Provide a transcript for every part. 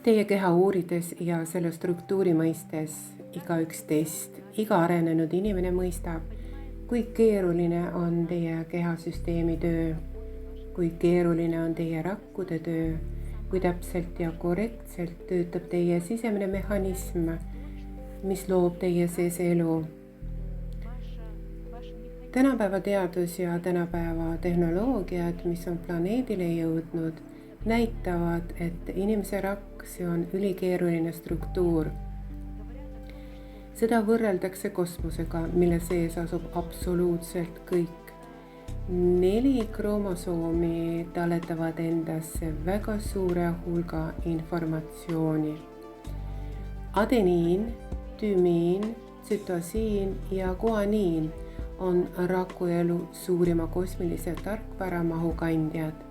Teie keha uurides ja selle struktuuri mõistes igaüks teist, iga arenenud inimene mõistab, kui keeruline on teie kehasüsteemi töö, kui keeruline on teie rakkude töö, kui täpselt ja korrektselt töötab teie sisemine mehhanism, mis loob teie sees elu. Tänapäeva teadus ja tänapäeva tehnoloogiad, mis on planeedile jõudnud, näitavad, et inimese rakk, see on ülikeeruline struktuur. Seda võrreldakse kosmosega, mille sees asub absoluutselt kõik. 4 kromosoomi talletavad endasse väga suure hulga informatsiooni. Adeniin, tümiin, tsütosiin ja guaniin on rakuelu suurima kosmilise tarkvaramahu kandjad.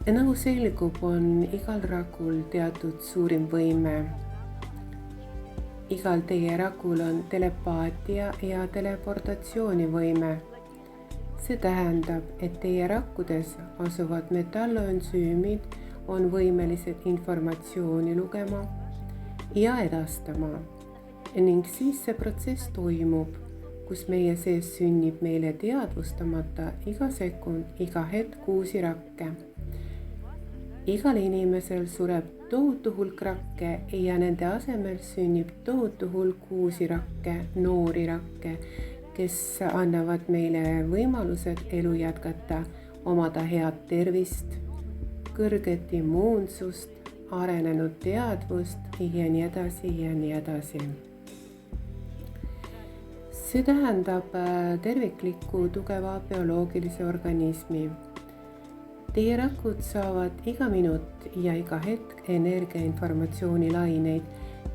Nagu selgub, on igal rakul teatud suurim võime. Igal teie rakul on telepaatia ja teleportatsioonivõime. See tähendab, et teie rakkudes asuvad metalloensüümid on võimelised informatsiooni lugema ja edastama. Ning siis see protsess toimub, kus meie sees sünnib meile teadvustamata iga sekund, iga hetk uusi rakke. Igal inimesel sureb tohutu hulk rakke ja nende asemel sünnib tohutu hulk uusi rakke, noori rakke, kes annavad meile võimalused elu jätkata, omada head tervist, kõrget immuunsust, arenenud teadvust ja nii edasi ja nii edasi. See tähendab terviklikku tugeva bioloogilise organismi. Teie rakud saavad iga minut ja iga hetk energiainformatsiooni laineid,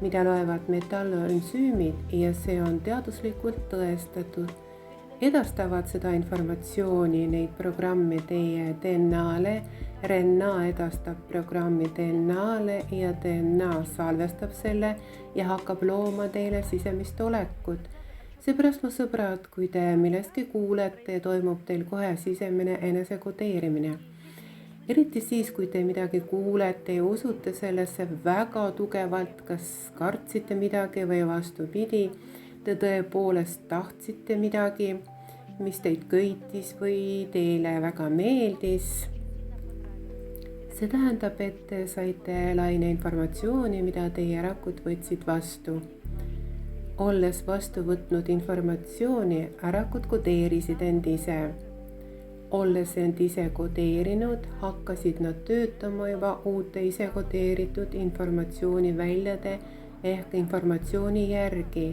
mida loevad metalloensüümid ja see on teaduslikult tõestatud. Edastavad seda informatsiooni, neid programme teie DNA-le, RNA edastab programmi DNA-le ja DNA salvestab selle ja hakkab looma teile sisemist olekut. Seepärast, mu sõbrad, kui te millestki kuulete, toimub teil kohe sisemine enesekodeerimine. Eriti siis, kui te midagi kuulete ja usute sellesse väga tugevalt, kas kartsite midagi või vastupidi, te tõepoolest tahtsite midagi, mis teid köitis või teile väga meeldis. See tähendab, et te saite laine informatsiooni, mida teie rakud võtsid vastu. Olles vastu võtnud informatsiooni, rakud kodeerisid end ise. Olles end ise kodeerinud, hakkasid nad töötama juba uute ise kodeeritud informatsiooni väljade ehk informatsiooni järgi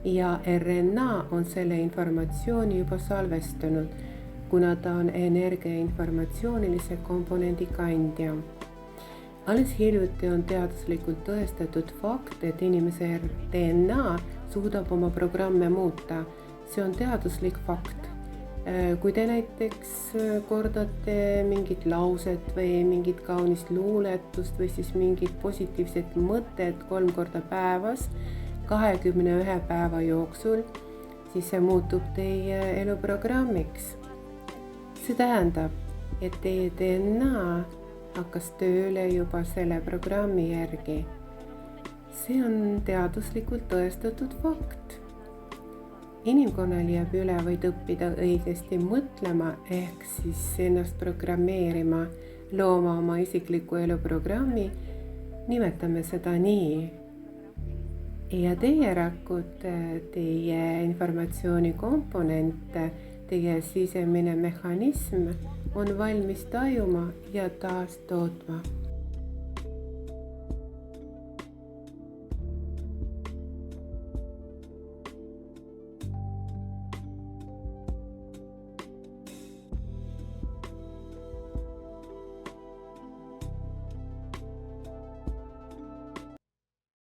ja RNA on selle informatsiooni juba salvestanud, kuna ta on energiainformatsioonilise komponendi kandja. Alles hiljuti on teaduslikult tõestatud fakt, et inimese DNA suudab oma programme muuta. See on teaduslik fakt. Kui te näiteks kordate mingit lauset või mingit kaunist luuletust või siis mingit positiivset mõtet 3 korda päevas 21 päeva jooksul, siis see muutub teie eluprogrammiks. See tähendab, et teie DNA hakkas tööle juba selle programmi järgi. See on teaduslikult tõestatud fakt. Inimkonnal jääb üle võid õppida õigesti mõtlema ehk siis ennast programmeerima, looma oma isikliku eluprogrammi, nimetame seda nii. Ja teie rakud, teie informatsiooni komponent, teie sisemine mehhanism on valmis tajuma ja taas tootma.